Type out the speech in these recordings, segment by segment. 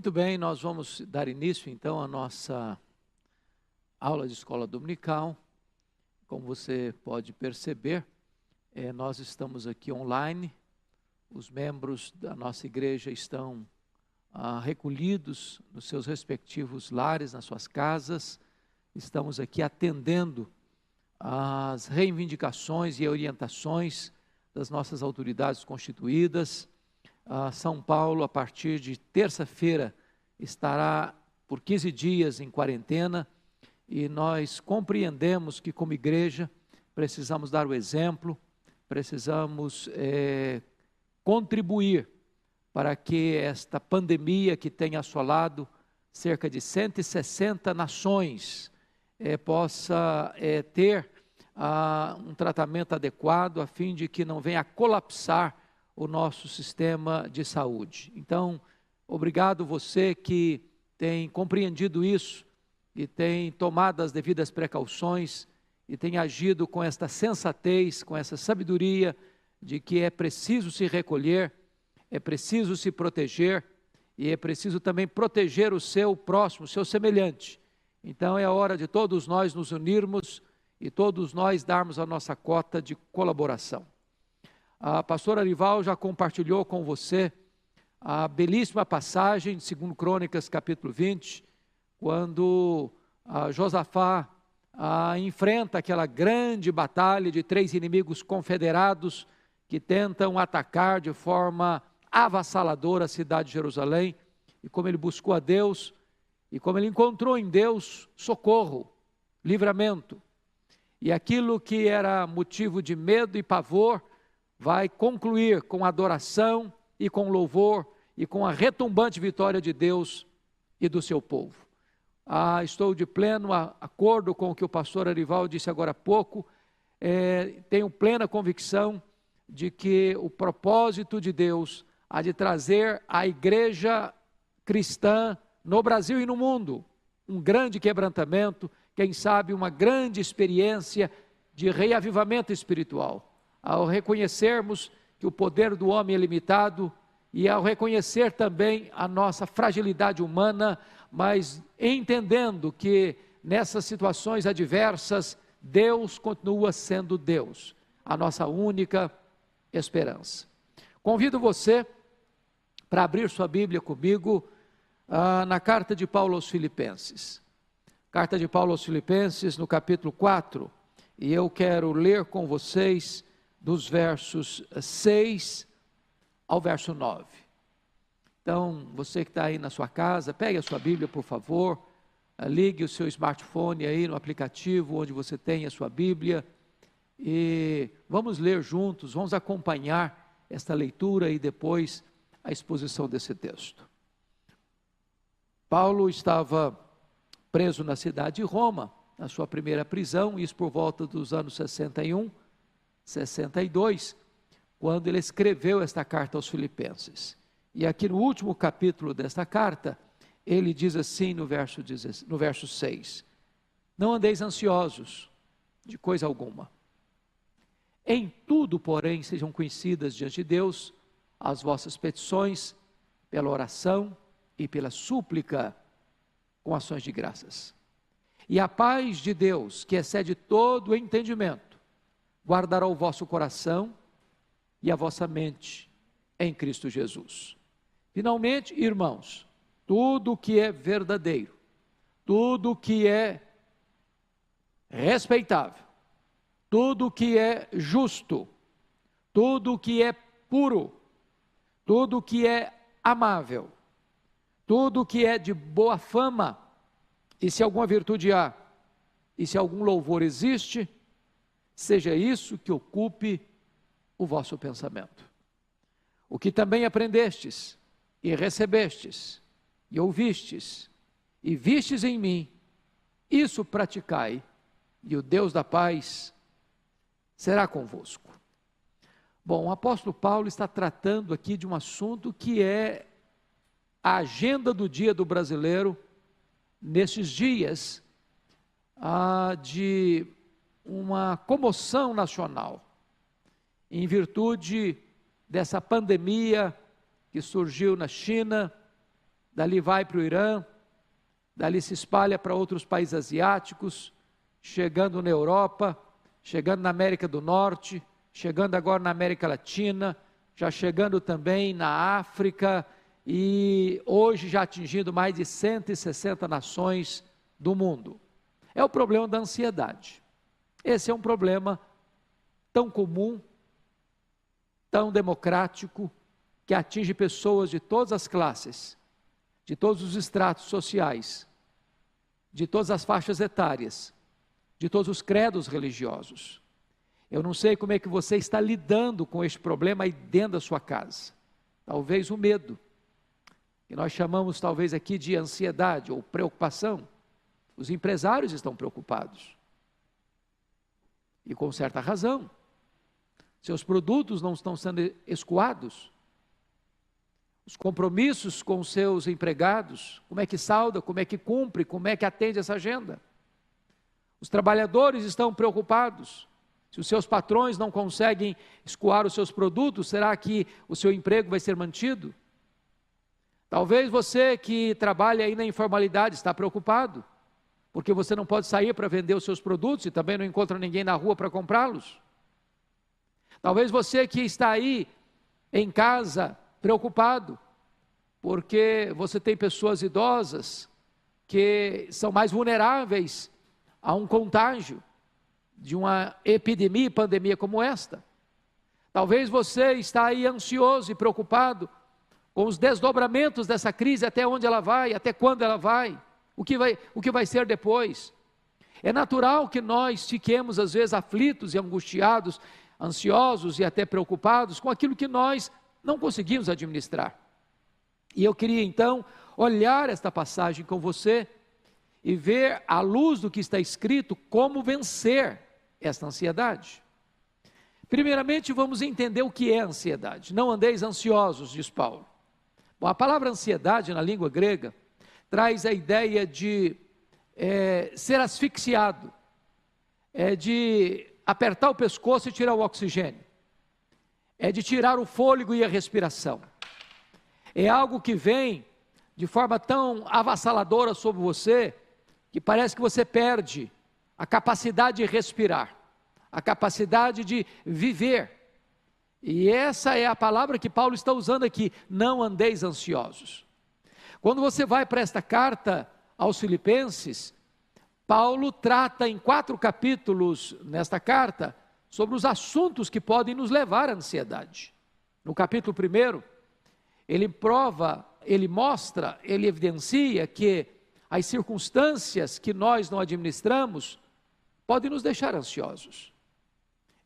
Muito bem, nós vamos dar início então à nossa aula de escola dominical. Como você pode perceber, nós estamos aqui online, os membros da nossa igreja estão recolhidos nos seus respectivos lares, nas suas casas. Estamos aqui atendendo às reivindicações e orientações das nossas autoridades constituídas. São Paulo, a partir de terça-feira, estará por 15 dias em quarentena, e nós compreendemos que, como igreja, precisamos dar o exemplo, precisamos contribuir para que esta pandemia que tem assolado cerca de 160 nações possa ter um tratamento adequado, a fim de que não venha a colapsar o nosso sistema de saúde. Então, obrigado você que tem compreendido isso e tem tomado as devidas precauções e tem agido com esta sensatez, com essa sabedoria de que é preciso se recolher, é preciso se proteger e é preciso também proteger o seu próximo, o seu semelhante. Então, é a hora de todos nós nos unirmos e todos nós darmos a nossa cota de colaboração. A pastora Arival já compartilhou com você a belíssima passagem de 2 Crônicas, capítulo 20, quando Josafá enfrenta aquela grande batalha de 3 inimigos confederados que tentam atacar de forma avassaladora a cidade de Jerusalém, e como ele buscou a Deus, e como ele encontrou em Deus socorro, livramento, e aquilo que era motivo de medo e pavor, vai concluir com adoração e com louvor e com a retumbante vitória de Deus e do seu povo. Estou de pleno acordo com o que o pastor Arival disse agora há pouco. Tenho plena convicção de que o propósito de Deus há de trazer à igreja cristã no Brasil e no mundo um grande quebrantamento, quem sabe uma grande experiência de reavivamento espiritual. Ao reconhecermos que o poder do homem é limitado e ao reconhecer também a nossa fragilidade humana, mas entendendo que nessas situações adversas, Deus continua sendo Deus, a nossa única esperança. Convido você para abrir sua Bíblia comigo na carta de Paulo aos Filipenses. Carta de Paulo aos Filipenses, no capítulo 4, e eu quero ler com vocês dos versos 6 ao verso 9. Então, você que está aí na sua casa, pegue a sua Bíblia, por favor, ligue o seu smartphone aí no aplicativo onde você tem a sua Bíblia, e vamos ler juntos, vamos acompanhar esta leitura e depois a exposição desse texto. Paulo estava preso na cidade de Roma, na sua primeira prisão, isso por volta dos anos 61, 62, quando ele escreveu esta carta aos Filipenses. E aqui no último capítulo desta carta, ele diz assim no verso 6, não andeis ansiosos de coisa alguma. Em tudo, porém, sejam conhecidas diante de Deus as vossas petições, pela oração e pela súplica, com ações de graças. E a paz de Deus, que excede todo o entendimento, guardará o vosso coração e a vossa mente em Cristo Jesus. Finalmente, irmãos, tudo o que é verdadeiro, tudo o que é respeitável, tudo o que é justo, tudo o que é puro, tudo o que é amável, tudo o que é de boa fama, e se alguma virtude há, e se algum louvor existe, seja isso que ocupe o vosso pensamento. O que também aprendestes, e recebestes, e ouvistes, e vistes em mim, isso praticai, e o Deus da paz será convosco. Bom, o apóstolo Paulo está tratando aqui de um assunto que é a agenda do dia do brasileiro, nesses dias de uma comoção nacional, em virtude dessa pandemia que surgiu na China, dali vai para o Irã, dali se espalha para outros países asiáticos, chegando na Europa, chegando na América do Norte, chegando agora na América Latina, já chegando também na África e hoje já atingindo mais de 160 nações do mundo. É o problema da ansiedade. Esse é um problema tão comum, tão democrático, que atinge pessoas de todas as classes, de todos os estratos sociais, de todas as faixas etárias, de todos os credos religiosos. Eu não sei como é que você está lidando com este problema aí dentro da sua casa. Talvez o medo, que nós chamamos talvez aqui de ansiedade ou preocupação. Os empresários estão preocupados. E com certa razão. Seus produtos não estão sendo escoados. Os compromissos com os seus empregados, como é que salda, como é que cumpre, como é que atende essa agenda. Os trabalhadores estão preocupados. Se os seus patrões não conseguem escoar os seus produtos, será que o seu emprego vai ser mantido? Talvez você que trabalha aí na informalidade está preocupado, porque você não pode sair para vender os seus produtos e também não encontra ninguém na rua para comprá-los. Talvez você que está aí em casa preocupado, porque você tem pessoas idosas que são mais vulneráveis a um contágio de uma epidemia e pandemia como esta. Talvez você está aí ansioso e preocupado com os desdobramentos dessa crise, até onde ela vai, até quando ela vai, o que vai ser depois. É natural que nós fiquemos às vezes aflitos e angustiados, ansiosos e até preocupados com aquilo que nós não conseguimos administrar. E eu queria então olhar esta passagem com você e ver, à luz do que está escrito, como vencer esta ansiedade. Primeiramente, vamos entender o que é ansiedade. Não andeis ansiosos, diz Paulo. Bom, a palavra ansiedade na língua grega traz a ideia de ser asfixiado, de apertar o pescoço e tirar o oxigênio, de tirar o fôlego e a respiração. É algo que vem de forma tão avassaladora sobre você, que parece que você perde a capacidade de respirar, a capacidade de viver. E essa é a palavra que Paulo está usando aqui, não andeis ansiosos. Quando você vai para esta carta aos Filipenses, Paulo trata em 4 capítulos nesta carta, sobre os assuntos que podem nos levar à ansiedade. No capítulo 1, ele mostra, ele evidencia que as circunstâncias que nós não administramos podem nos deixar ansiosos.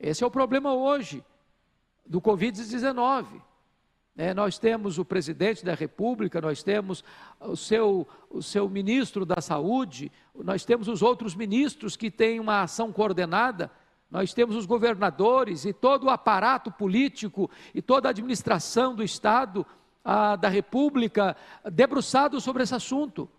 Esse é o problema hoje do Covid-19. Nós temos o presidente da República, nós temos o seu ministro da Saúde, nós temos os outros ministros que têm uma ação coordenada, nós temos os governadores e todo o aparato político e toda a administração do Estado, da República, debruçado sobre esse assunto.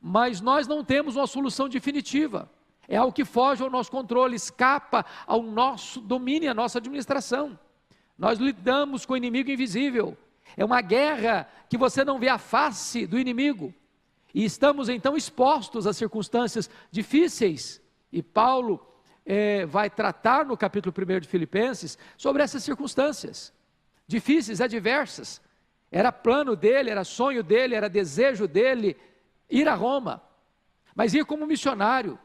Mas nós não temos uma solução definitiva. É algo que foge ao nosso controle, escapa ao nosso domínio, à nossa administração. Nós lidamos com o inimigo invisível. É uma guerra que você não vê a face do inimigo. E estamos então expostos a circunstâncias difíceis. E Paulo vai tratar no capítulo 1 de Filipenses sobre essas circunstâncias difíceis, adversas. Era plano dele, era sonho dele, era desejo dele ir a Roma, mas ir como missionário,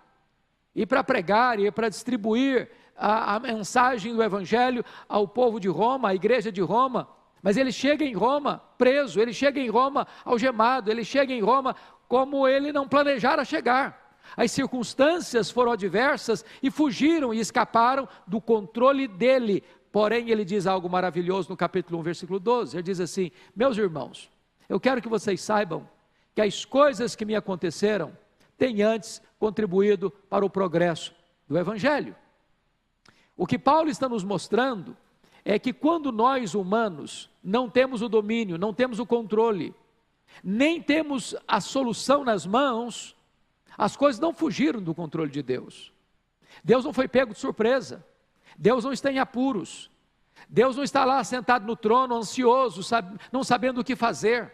ir para pregar, ir para distribuir a mensagem do Evangelho ao povo de Roma, à igreja de Roma. Mas ele chega em Roma preso, ele chega em Roma algemado, ele chega em Roma como ele não planejara chegar. As circunstâncias foram adversas e fugiram e escaparam do controle dele. Porém, ele diz algo maravilhoso no capítulo 1, versículo 12. Ele diz assim: meus irmãos, eu quero que vocês saibam que as coisas que me aconteceram têm antes contribuído para o progresso do Evangelho. O que Paulo está nos mostrando é que quando nós humanos não temos o domínio, não temos o controle, nem temos a solução nas mãos, as coisas não fugiram do controle de Deus. Deus não foi pego de surpresa. Deus não está em apuros. Deus não está lá sentado no trono, ansioso, não sabendo o que fazer.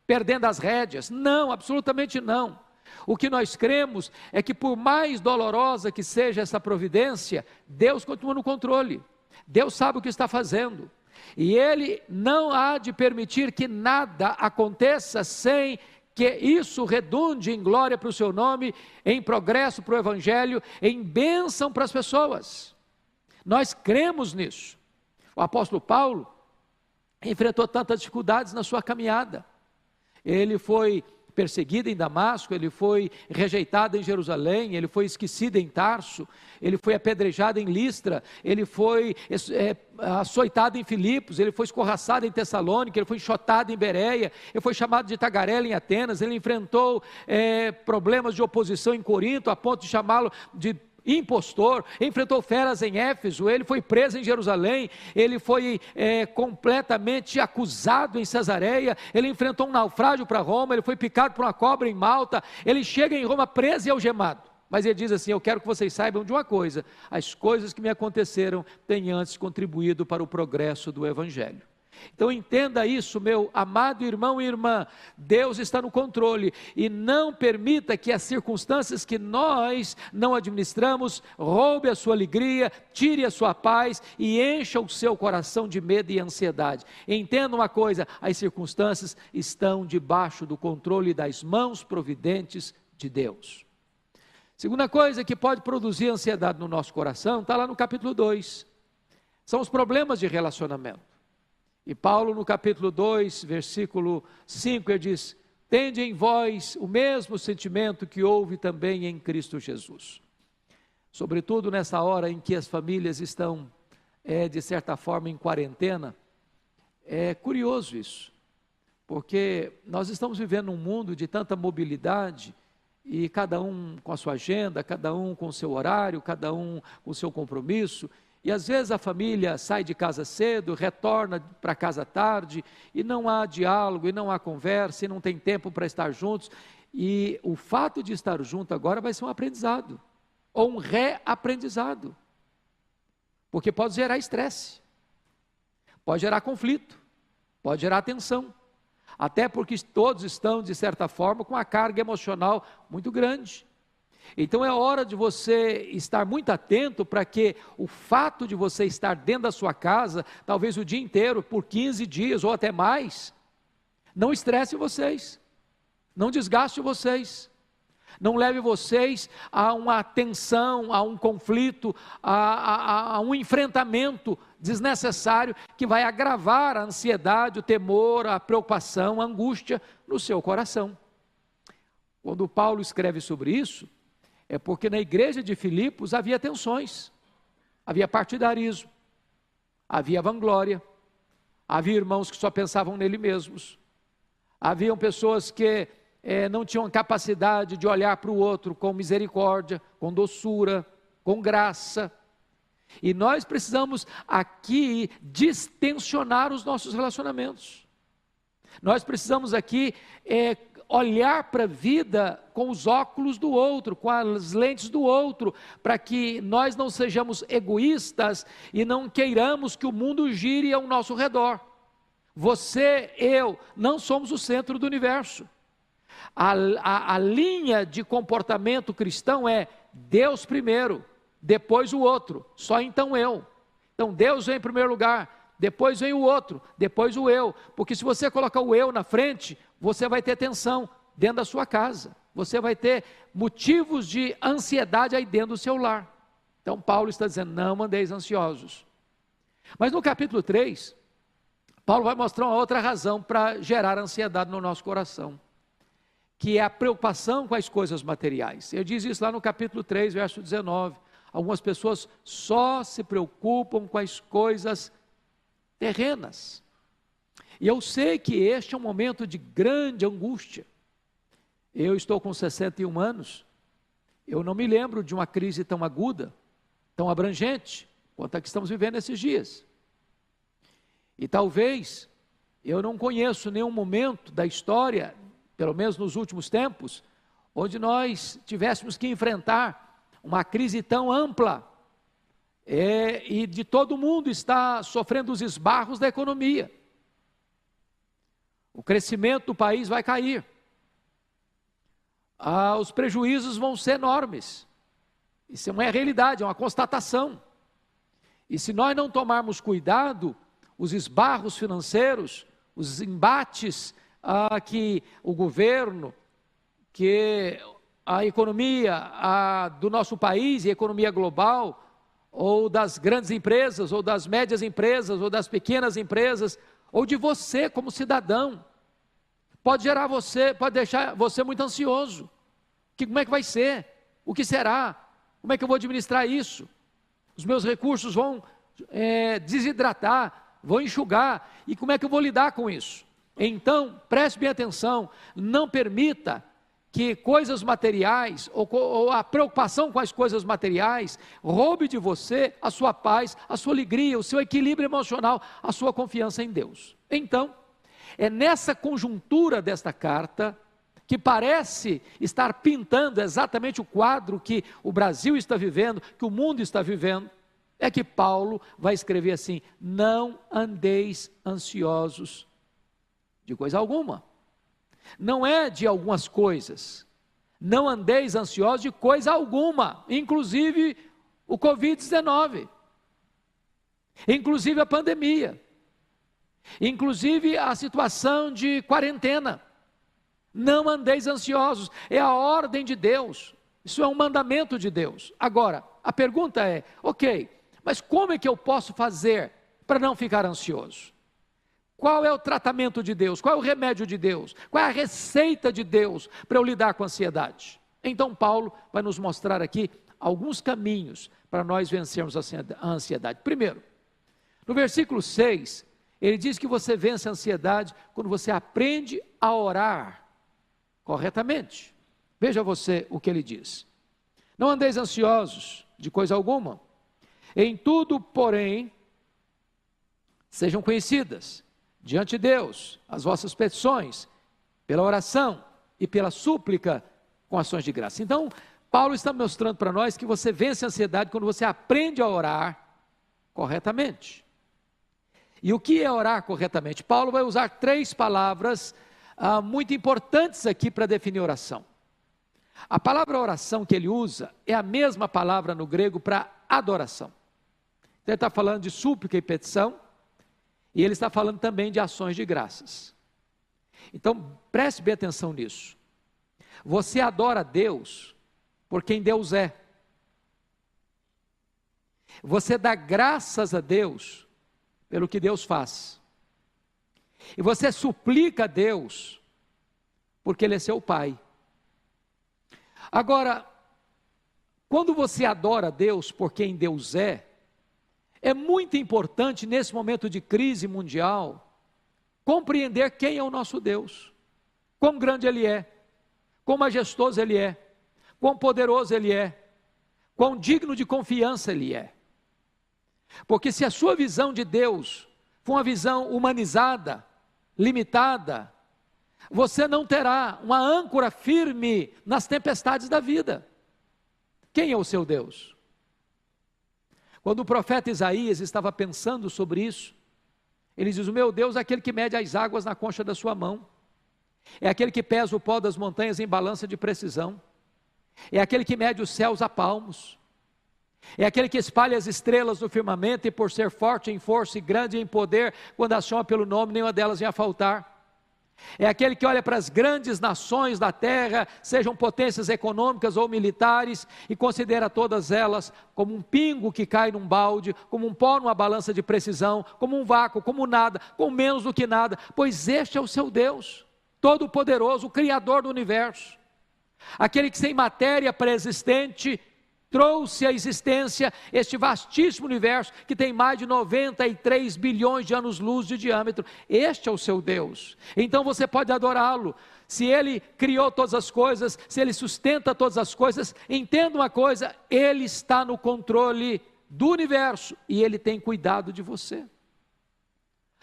perdendo as rédeas. Não, absolutamente não. O que nós cremos é que, por mais dolorosa que seja essa providência, Deus continua no controle. Deus sabe o que está fazendo. E Ele não há de permitir que nada aconteça sem que isso redunde em glória para o seu nome, em progresso para o Evangelho, em bênção para as pessoas. Nós cremos nisso. O apóstolo Paulo enfrentou tantas dificuldades na sua caminhada. Ele foi perseguido em Damasco, ele foi rejeitado em Jerusalém, ele foi esquecido em Tarso, ele foi apedrejado em Listra, ele foi açoitado em Filipos, ele foi escorraçado em Tessalônica, ele foi enxotado em Bereia, ele foi chamado de tagarela em Atenas, ele enfrentou problemas de oposição em Corinto, a ponto de chamá-lo de impostor, enfrentou feras em Éfeso, ele foi preso em Jerusalém, ele foi completamente acusado em Cesareia, ele enfrentou um naufrágio para Roma, ele foi picado por uma cobra em Malta, ele chega em Roma preso e algemado, mas ele diz assim: eu quero que vocês saibam de uma coisa, as coisas que me aconteceram têm antes contribuído para o progresso do Evangelho. Então entenda isso, meu amado irmão e irmã, Deus está no controle, e não permita que as circunstâncias que nós não administramos roube a sua alegria, tire a sua paz e encha o seu coração de medo e ansiedade. Entenda uma coisa, as circunstâncias estão debaixo do controle das mãos providentes de Deus. Segunda coisa que pode produzir ansiedade no nosso coração, está lá no capítulo 2, são os problemas de relacionamento. E Paulo no capítulo 2, versículo 5, ele diz: tende em vós o mesmo sentimento que houve também em Cristo Jesus. Sobretudo nessa hora em que as famílias estão, de certa forma, em quarentena, é curioso isso, porque nós estamos vivendo um mundo de tanta mobilidade, e cada um com a sua agenda, cada um com o seu horário, cada um com o seu compromisso, e às vezes a família sai de casa cedo, retorna para casa tarde, e não há diálogo, e não há conversa, e não tem tempo para estar juntos, e o fato de estar junto agora vai ser um aprendizado, ou um reaprendizado, porque pode gerar estresse, pode gerar conflito, pode gerar tensão, até porque todos estão, de certa forma, com uma carga emocional muito grande. Então é hora de você estar muito atento para que o fato de você estar dentro da sua casa, talvez o dia inteiro, por 15 dias ou até mais, não estresse vocês, não desgaste vocês, não leve vocês a uma tensão, a um conflito, a um enfrentamento desnecessário que vai agravar a ansiedade, o temor, a preocupação, a angústia no seu coração. Quando Paulo escreve sobre isso, é porque na igreja de Filipos havia tensões, havia partidarismo, havia vanglória, havia irmãos que só pensavam nele mesmos, haviam pessoas que não tinham capacidade de olhar para o outro com misericórdia, com doçura, com graça. E nós precisamos aqui distensionar os nossos relacionamentos. Nós precisamos aqui olhar para a vida com os óculos do outro, com as lentes do outro, para que nós não sejamos egoístas e não queiramos que o mundo gire ao nosso redor. Você, eu, não somos o centro do universo. A linha de comportamento cristão é Deus primeiro, depois o outro, só então eu. Então Deus vem em primeiro lugar, depois vem o outro, depois o eu, porque se você colocar o eu na frente, você vai ter tensão dentro da sua casa, você vai ter motivos de ansiedade aí dentro do seu lar. Então Paulo está dizendo, não andeis ansiosos. Mas no capítulo 3, Paulo vai mostrar uma outra razão para gerar ansiedade no nosso coração, que é a preocupação com as coisas materiais. Ele diz isso lá no capítulo 3, verso 19, algumas pessoas só se preocupam com as coisas terrenas, e eu sei que este é um momento de grande angústia. Eu estou com 61 anos, eu não me lembro de uma crise tão aguda, tão abrangente, quanto a que estamos vivendo esses dias, e talvez, eu não conheço nenhum momento da história, pelo menos nos últimos tempos, onde nós tivéssemos que enfrentar uma crise tão ampla, e de todo mundo está sofrendo os esbarros da economia. O crescimento do país vai cair. Os prejuízos vão ser enormes. Isso é uma realidade, é uma constatação. E se nós não tomarmos cuidado, os esbarros financeiros, os embates que o governo, que a economia do nosso país e a economia global, ou das grandes empresas, ou das médias empresas, ou das pequenas empresas, ou de você como cidadão, pode deixar você muito ansioso. Como é que vai ser? O que será? Como é que eu vou administrar isso? Os meus recursos vão desidratar, vão enxugar, e como é que eu vou lidar com isso? Então, preste bem atenção, não permita que coisas materiais, ou a preocupação com as coisas materiais, roube de você a sua paz, a sua alegria, o seu equilíbrio emocional, a sua confiança em Deus. Então, é nessa conjuntura desta carta, que parece estar pintando exatamente o quadro que o Brasil está vivendo, que o mundo está vivendo, é que Paulo vai escrever assim: não andeis ansiosos de coisa alguma. Não é de algumas coisas, não andeis ansiosos de coisa alguma, inclusive o Covid-19, inclusive a pandemia, inclusive a situação de quarentena. Não andeis ansiosos, é a ordem de Deus, isso é um mandamento de Deus. Agora, a pergunta é, ok, mas como é que eu posso fazer para não ficar ansioso? Qual é o tratamento de Deus? Qual é o remédio de Deus? Qual é a receita de Deus para eu lidar com a ansiedade? Então Paulo vai nos mostrar aqui alguns caminhos para nós vencermos a ansiedade. Primeiro, no versículo 6, ele diz que você vence a ansiedade quando você aprende a orar corretamente. Veja você o que ele diz: não andeis ansiosos de coisa alguma, em tudo, porém, sejam conhecidas diante de Deus as vossas petições, pela oração e pela súplica com ações de graça. Então, Paulo está mostrando para nós que você vence a ansiedade quando você aprende a orar corretamente. E o que é orar corretamente? Paulo vai usar 3 palavras muito importantes aqui para definir oração. A palavra oração que ele usa é a mesma palavra no grego para adoração. Então, ele está falando de súplica e petição, e ele está falando também de ações de graças. Então, preste bem atenção nisso. Você adora a Deus por quem Deus é. Você dá graças a Deus pelo que Deus faz. E você suplica a Deus porque Ele é seu Pai. Agora, quando você adora a Deus por quem Deus é muito importante nesse momento de crise mundial, compreender quem é o nosso Deus, quão grande Ele é, quão majestoso Ele é, quão poderoso Ele é, quão digno de confiança Ele é. Porque se a sua visão de Deus for uma visão humanizada, limitada, você não terá uma âncora firme nas tempestades da vida. Quem é o seu Deus? Quando o profeta Isaías estava pensando sobre isso, ele diz: o meu Deus é aquele que mede as águas na concha da sua mão, é aquele que pesa o pó das montanhas em balança de precisão, é aquele que mede os céus a palmos, é aquele que espalha as estrelas no firmamento, e por ser forte em força e grande em poder, quando as chama pelo nome, nenhuma delas vem a faltar. É aquele que olha para as grandes nações da terra, sejam potências econômicas ou militares, e considera todas elas como um pingo que cai num balde, como um pó numa balança de precisão, como um vácuo, como nada, com menos do que nada, pois este é o seu Deus, todo-poderoso, o Criador do universo, aquele que sem matéria pré-existente trouxe à existência este vastíssimo universo que tem mais de 93 bilhões de anos-luz de diâmetro. Este é o seu Deus. Então você pode adorá-lo. Se Ele criou todas as coisas, se Ele sustenta todas as coisas, entenda uma coisa: Ele está no controle do universo e Ele tem cuidado de você.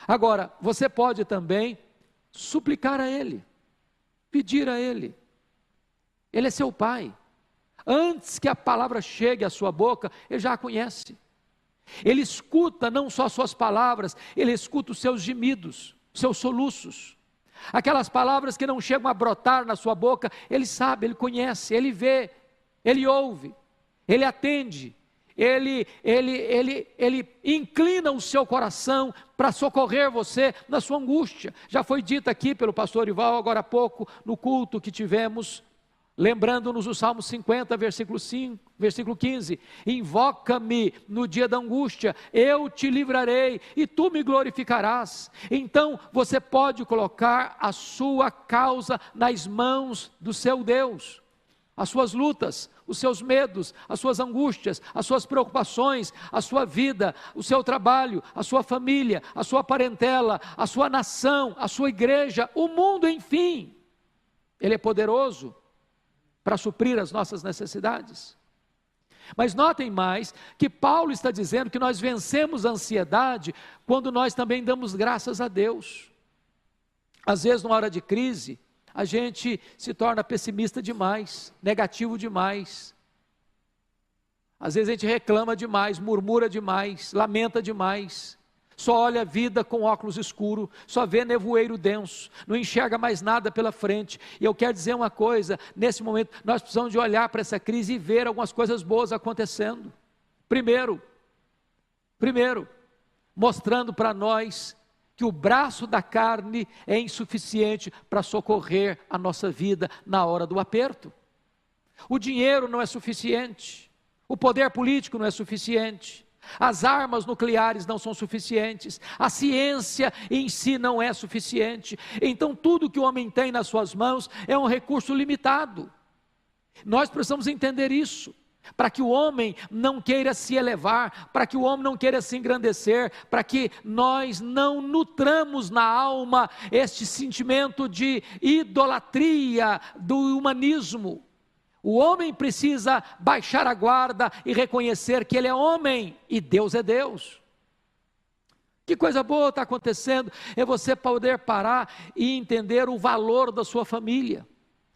Agora, você pode também suplicar a Ele, pedir a Ele. Ele é seu Pai. Antes que a palavra chegue à sua boca, Ele já a conhece. Ele escuta não só suas palavras, Ele escuta os seus gemidos, os seus soluços. aquelas palavras que não chegam a brotar na sua boca, Ele sabe, Ele conhece, Ele vê, Ele ouve, Ele atende, Ele inclina o seu coração para socorrer você na sua angústia. Já foi dito aqui pelo pastor Ival agora há pouco, no culto que tivemos, lembrando-nos o Salmo 50, versículo 15, invoca-me no dia da angústia, eu te livrarei e tu me glorificarás. Então você pode colocar a sua causa nas mãos do seu Deus, as suas lutas, os seus medos, as suas angústias, as suas preocupações, a sua vida, o seu trabalho, a sua família, a sua parentela, a sua nação, a sua igreja, o mundo, enfim. Ele é poderoso para suprir as nossas necessidades. Mas notem mais que Paulo está dizendo que nós vencemos a ansiedade quando nós também damos graças a Deus. Às vezes, numa hora de crise, a gente se torna pessimista demais, negativo demais. Às vezes a gente reclama demais, murmura demais, lamenta demais. Só olha a vida com óculos escuros, só vê nevoeiro denso, não enxerga mais nada pela frente. E eu quero dizer uma coisa, nesse momento nós precisamos de olhar para essa crise e ver algumas coisas boas acontecendo. Primeiro, mostrando para nós que o braço da carne é insuficiente para socorrer a nossa vida na hora do aperto. O dinheiro não é suficiente, o poder político não é suficiente, as armas nucleares não são suficientes, a ciência em si não é suficiente. Então tudo que o homem tem nas suas mãos é um recurso limitado. Nós precisamos entender isso, para que o homem não queira se elevar, para que o homem não queira se engrandecer, para que nós não nutramos na alma este sentimento de idolatria do humanismo. O homem precisa baixar a guarda e reconhecer que ele é homem e Deus é Deus. Que coisa boa está acontecendo, é você poder parar e entender o valor da sua família,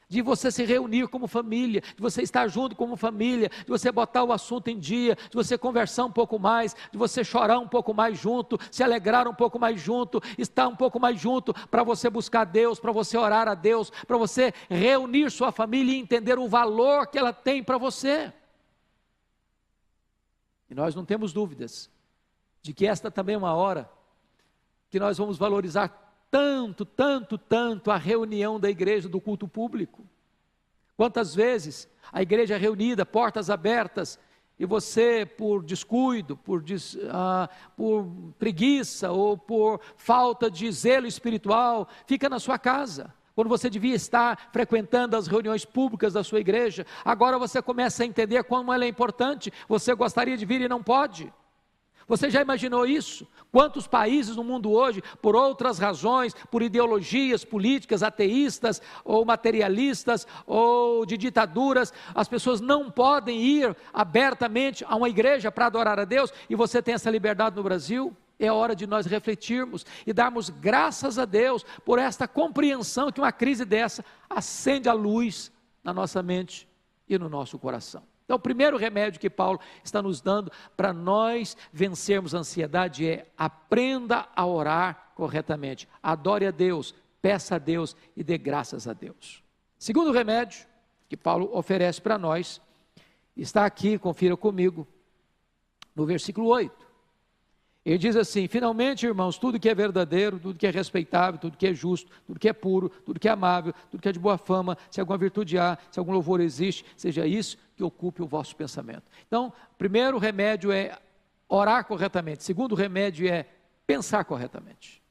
de você se reunir como família, de você estar junto como família, de você botar o assunto em dia, de você conversar um pouco mais, de você chorar um pouco mais junto, se alegrar um pouco mais junto, estar um pouco mais junto, para você buscar Deus, para você orar a Deus, para você reunir sua família e entender o valor que ela tem para você. E nós não temos dúvidas de que esta também é uma hora que nós vamos valorizar tanto a reunião da igreja, do culto público. Quantas vezes a igreja é reunida, portas abertas, e você, por descuido, por preguiça ou por falta de zelo espiritual, fica na sua casa, quando você devia estar frequentando as reuniões públicas da sua igreja. Agora você começa a entender como ela é importante, você gostaria de vir e não pode. Você já imaginou isso? Quantos países no mundo hoje, por outras razões, por ideologias políticas ateístas ou materialistas ou de ditaduras, as pessoas não podem ir abertamente a uma igreja para adorar a Deus, e você tem essa liberdade no Brasil? É hora de nós refletirmos e darmos graças a Deus por esta compreensão que uma crise dessa acende a luz na nossa mente e no nosso coração. Então, o primeiro remédio que Paulo está nos dando para nós vencermos a ansiedade é: aprenda a orar corretamente, adore a Deus, peça a Deus e dê graças a Deus. Segundo remédio que Paulo oferece para nós, está aqui, confira comigo, no versículo 8. Ele diz assim: finalmente, irmãos, tudo que é verdadeiro, tudo que é respeitável, tudo que é justo, tudo que é puro, tudo que é amável, tudo que é de boa fama, se alguma virtude há, se algum louvor existe, seja isso que ocupe o vosso pensamento. Então, primeiro remédio é orar corretamente. Segundo remédio é pensar corretamente.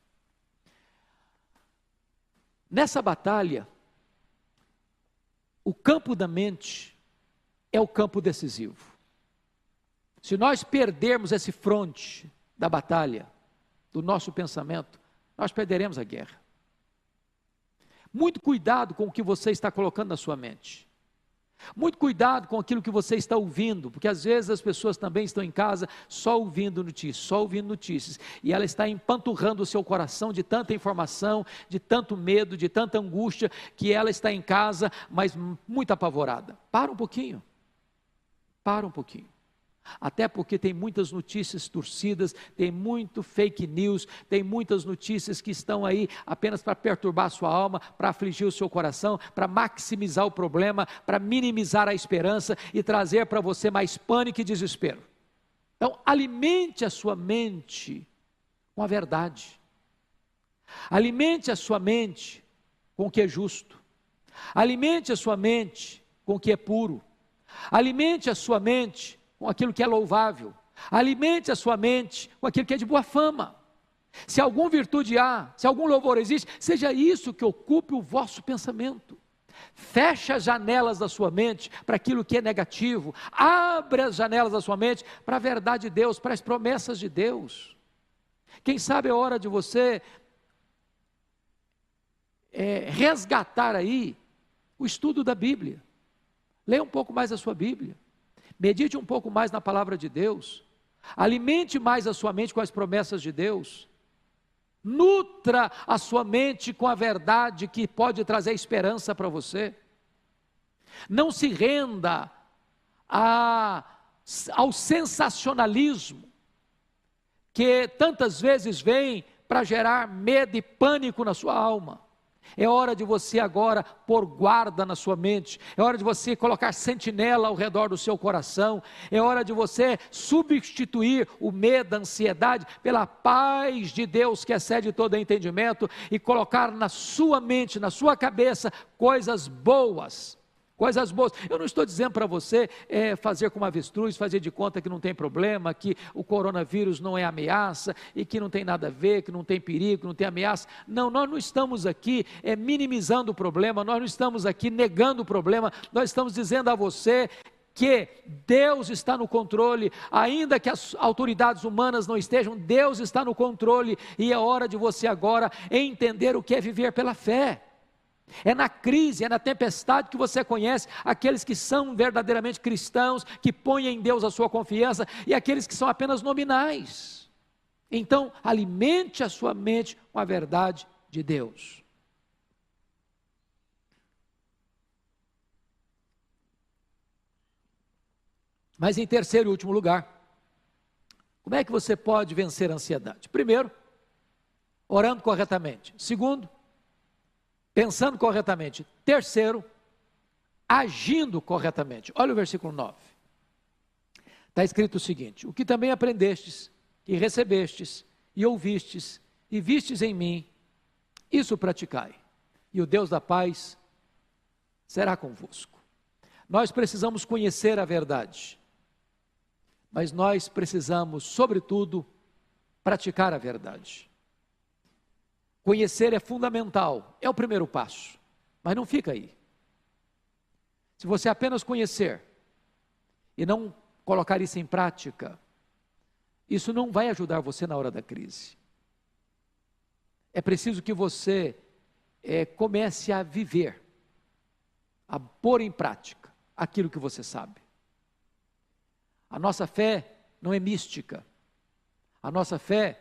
Nessa batalha, o campo da mente é o campo decisivo. Se nós perdermos esse fronte da batalha, do nosso pensamento, nós perderemos a guerra. Muito cuidado com o que você está colocando na sua mente. Muito cuidado com aquilo que você está ouvindo, porque às vezes as pessoas também estão em casa só ouvindo notícias, e ela está empanturrando o seu coração de tanta informação, de tanto medo, de tanta angústia, que ela está em casa, mas muito apavorada. Para um pouquinho. Até porque tem muitas notícias torcidas, tem muito fake news, tem muitas notícias que estão aí apenas para perturbar a sua alma, para afligir o seu coração, para maximizar o problema, para minimizar a esperança e trazer para você mais pânico e desespero. Então, alimente a sua mente com a verdade. Alimente a sua mente com o que é justo. Alimente a sua mente com o que é puro. Alimente a sua mente com aquilo que é louvável. Alimente a sua mente com aquilo que é de boa fama. Se alguma virtude há, se algum louvor existe, seja isso que ocupe o vosso pensamento. Feche as janelas da sua mente para aquilo que é negativo. Abre as janelas da sua mente para a verdade de Deus, para as promessas de Deus. Quem sabe é hora de você resgatar aí o estudo da Bíblia. Leia um pouco mais a sua Bíblia. Medite um pouco mais na palavra de Deus. Alimente mais a sua mente com as promessas de Deus. Nutra a sua mente com a verdade que pode trazer esperança para você. Não se renda ao sensacionalismo que tantas vezes vem para gerar medo e pânico na sua alma. É hora de você agora pôr guarda na sua mente, é hora de você colocar sentinela ao redor do seu coração, é hora de você substituir o medo, a ansiedade, pela paz de Deus que excede todo entendimento e colocar na sua mente, na sua cabeça, coisas boas. Coisas boas. Eu não estou dizendo para você fazer como avestruz, fazer de conta que não tem problema, que o coronavírus não é ameaça e que não tem nada a ver, que não tem perigo, não tem ameaça. Não, nós não estamos aqui minimizando o problema, nós não estamos aqui negando o problema, nós estamos dizendo a você que Deus está no controle, ainda que as autoridades humanas não estejam, Deus está no controle e é hora de você agora entender o que é viver pela fé. É na crise, é na tempestade que você conhece aqueles que são verdadeiramente cristãos, que põem em Deus a sua confiança, e aqueles que são apenas nominais. Então, alimente a sua mente com a verdade de Deus. Mas em terceiro e último lugar, como é que você pode vencer a ansiedade? Primeiro, orando corretamente. Segundo, pensando corretamente. Terceiro, agindo corretamente. Olha o versículo 9. Está escrito o seguinte: o que também aprendestes, e recebestes, e ouvistes, e vistes em mim, isso praticai, e o Deus da paz será convosco. Nós precisamos conhecer a verdade, mas nós precisamos, sobretudo, praticar a verdade. Conhecer é fundamental, é o primeiro passo, mas não fica aí. Se você apenas conhecer e não colocar isso em prática, isso não vai ajudar você na hora da crise. É preciso que você comece a viver, a pôr em prática aquilo que você sabe. A nossa fé não é mística, a nossa fé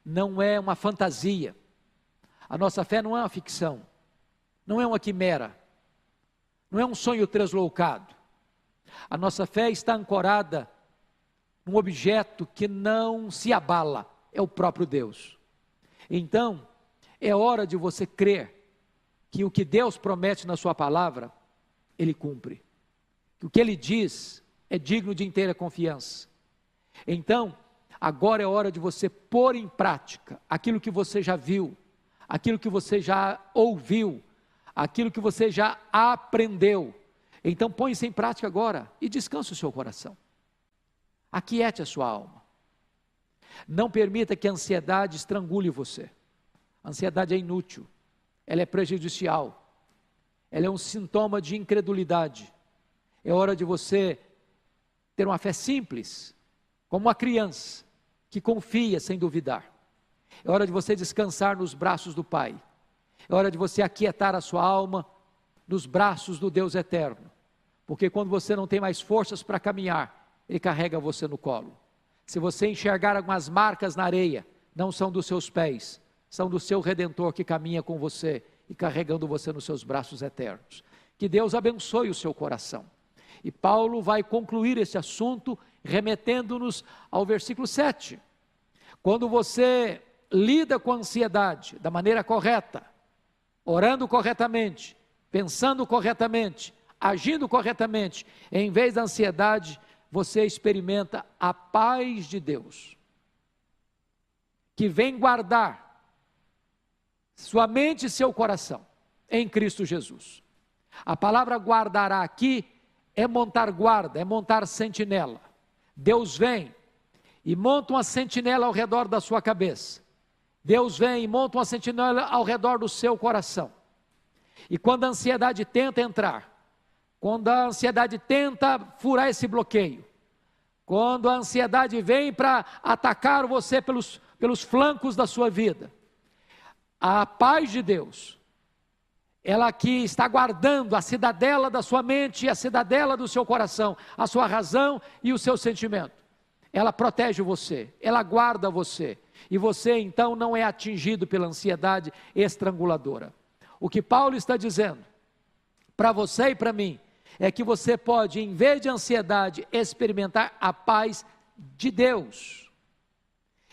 não é uma fantasia. A nossa fé não é uma ficção, não é uma quimera, não é um sonho translocado. A nossa fé está ancorada num objeto que não se abala, é o próprio Deus. Então, é hora de você crer que o que Deus promete na sua palavra, Ele cumpre. Que o que Ele diz é digno de inteira confiança. Então, agora é hora de você pôr em prática aquilo que você já viu, aquilo que você já ouviu, aquilo que você já aprendeu. Então põe-se em prática agora e descanse o seu coração. Aquiete a sua alma. Não permita que a ansiedade estrangule você. A ansiedade é inútil, ela é prejudicial, ela é um sintoma de incredulidade. É hora de você ter uma fé simples, como uma criança, que confia sem duvidar. É hora de você descansar nos braços do Pai. É hora de você aquietar a sua alma nos braços do Deus eterno. Porque quando você não tem mais forças para caminhar, Ele carrega você no colo. Se você enxergar algumas marcas na areia, não são dos seus pés, são do seu Redentor que caminha com você e carregando você nos seus braços eternos. Que Deus abençoe o seu coração. E Paulo vai concluir esse assunto remetendo-nos ao versículo 7. Quando você lida com a ansiedade da maneira correta, orando corretamente, pensando corretamente, agindo corretamente, em vez da ansiedade, você experimenta a paz de Deus, que vem guardar sua mente e seu coração em Cristo Jesus. A palavra guardará aqui é montar guarda, é montar sentinela. Deus vem e monta uma sentinela ao redor da sua cabeça. Deus vem e monta uma sentinela ao redor do seu coração. E quando a ansiedade tenta entrar, quando a ansiedade tenta furar esse bloqueio, quando a ansiedade vem para atacar você pelos flancos da sua vida, a paz de Deus, ela aqui está guardando a cidadela da sua mente e a cidadela do seu coração, a sua razão e o seu sentimento. Ela protege você, ela guarda você, e você então não é atingido pela ansiedade estranguladora. O que Paulo está dizendo para você e para mim é que você pode, em vez de ansiedade, experimentar a paz de Deus.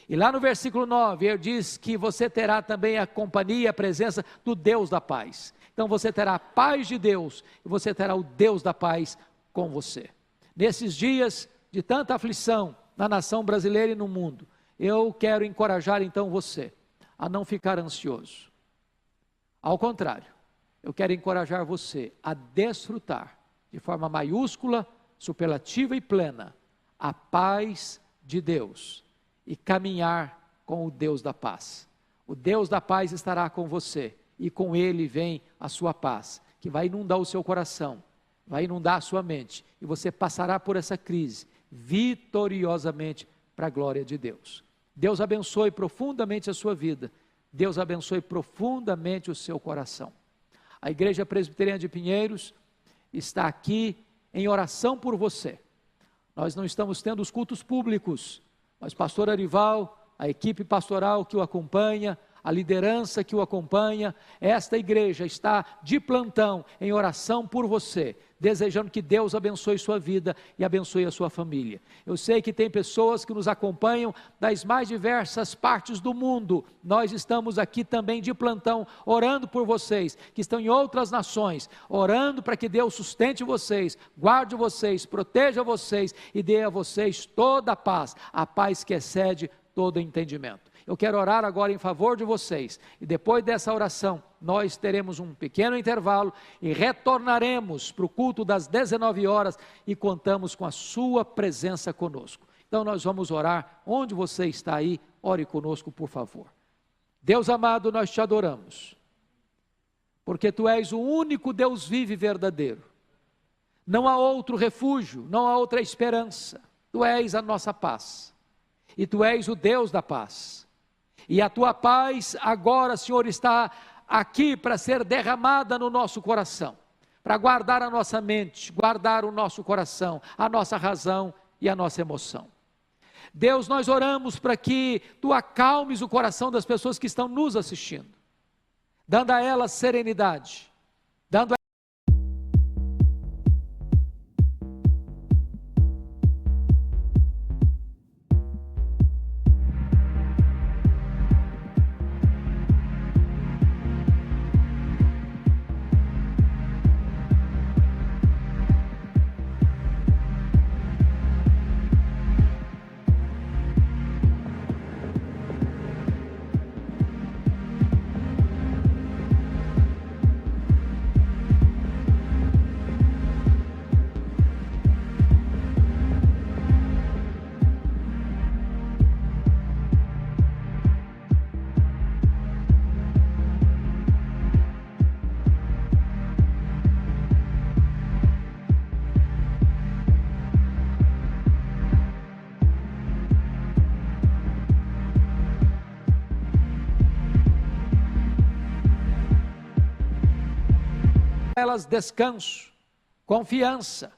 E lá no versículo 9, ele diz que você terá também a companhia e a presença do Deus da paz. Então você terá a paz de Deus e você terá o Deus da paz com você. Nesses dias de tanta aflição na nação brasileira e no mundo, eu quero encorajar então você a não ficar ansioso. Ao contrário, eu quero encorajar você a desfrutar de forma maiúscula, superlativa e plena a paz de Deus e caminhar com o Deus da paz. O Deus da paz estará com você e com Ele vem a sua paz, que vai inundar o seu coração, vai inundar a sua mente e você passará por essa crise vitoriosamente para a glória de Deus. Deus abençoe profundamente a sua vida, Deus abençoe profundamente o seu coração. A Igreja Presbiteriana de Pinheiros está aqui em oração por você. Nós não estamos tendo os cultos públicos, mas pastor Arival, a equipe pastoral que o acompanha, a liderança que o acompanha, esta igreja está de plantão em oração por você, desejando que Deus abençoe sua vida e abençoe a sua família. Eu sei que tem pessoas que nos acompanham das mais diversas partes do mundo. Nós estamos aqui também de plantão, orando por vocês, que estão em outras nações, orando para que Deus sustente vocês, guarde vocês, proteja vocês e dê a vocês toda a paz que excede todo entendimento. Eu quero orar agora em favor de vocês, e depois dessa oração, nós teremos um pequeno intervalo, e retornaremos para o culto das 19 horas, e contamos com a sua presença conosco. Então nós vamos orar, onde você está aí, ore conosco por favor. Deus amado, nós te adoramos, porque Tu és o único Deus vivo e verdadeiro, não há outro refúgio, não há outra esperança, Tu és a nossa paz, e Tu és o Deus da paz. E a Tua paz agora, Senhor, está aqui para ser derramada no nosso coração, para guardar a nossa mente, guardar o nosso coração, a nossa razão e a nossa emoção. Deus, nós oramos para que Tu acalmes o coração das pessoas que estão nos assistindo, dando a elas serenidade, dando a elas descanso, confiança,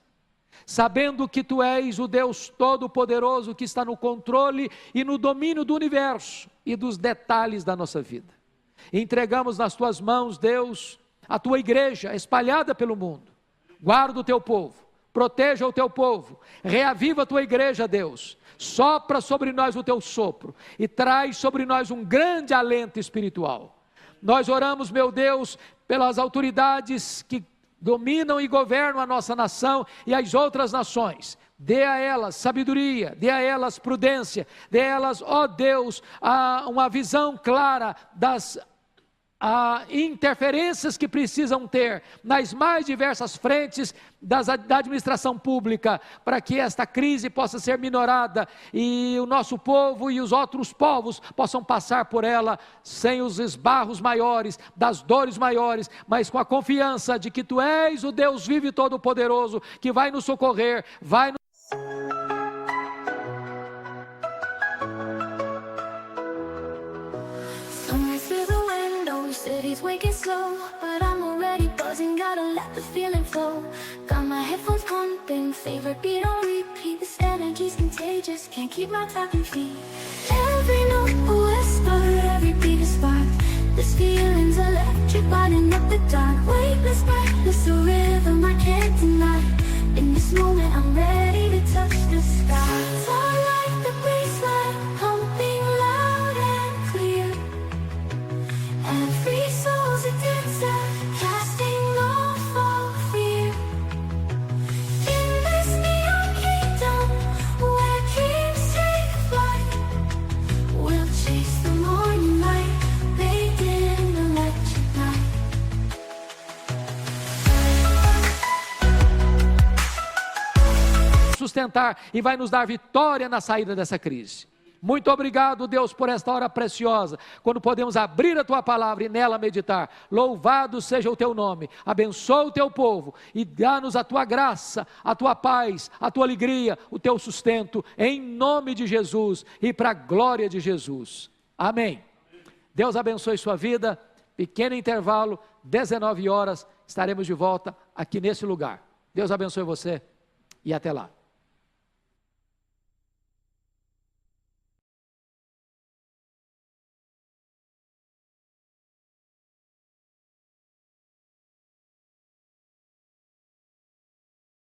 sabendo que Tu és o Deus Todo-Poderoso que está no controle e no domínio do universo e dos detalhes da nossa vida. Entregamos nas Tuas mãos, Deus, a Tua igreja espalhada pelo mundo. Guarda o Teu povo, proteja o teu povo, reaviva a tua igreja, Deus, sopra sobre nós o teu sopro, e traz sobre nós um grande alento espiritual. Nós oramos, meu Deus, pelas autoridades que dominam e governam a nossa nação e as outras nações. Dê a elas sabedoria, dê a elas prudência, dê a elas, ó Deus, uma visão clara das interferências que precisam ter nas mais diversas frentes da administração pública, para que esta crise possa ser minorada e o nosso povo e os outros povos possam passar por ela sem os esbarros maiores, das dores maiores, mas com a confiança de que Tu és o Deus vivo e todo-poderoso, que vai nos socorrer, vai nos... City's waking slow, but I'm already buzzing, gotta let the feeling flow. Got my headphones pumping, favorite beat on repeat. This energy's contagious, can't keep my tapping feet. Every note a whisper, every beat a spark. This feeling's electric, lighting up the dark. Weightless, breathless, a rhythm I can't deny. In this moment I'm ready to touch the sky. Fly like the baseline, pumping loud and clear. Every soul's a dancer, casting off all fear. In this neon kingdom, where dreams take flight, we'll chase the morning light, bathed in electric night. Sustentar e vai nos dar vitória na saída dessa crise. Muito obrigado, Deus, por esta hora preciosa, quando podemos abrir a Tua palavra e nela meditar. Louvado seja o Teu nome, abençoa o Teu povo e dá-nos a Tua graça, a Tua paz, a Tua alegria, o Teu sustento, em nome de Jesus e para a glória de Jesus. Amém. Deus abençoe sua vida. Pequeno intervalo, 19 horas, estaremos de volta aqui nesse lugar. Deus abençoe você e até lá.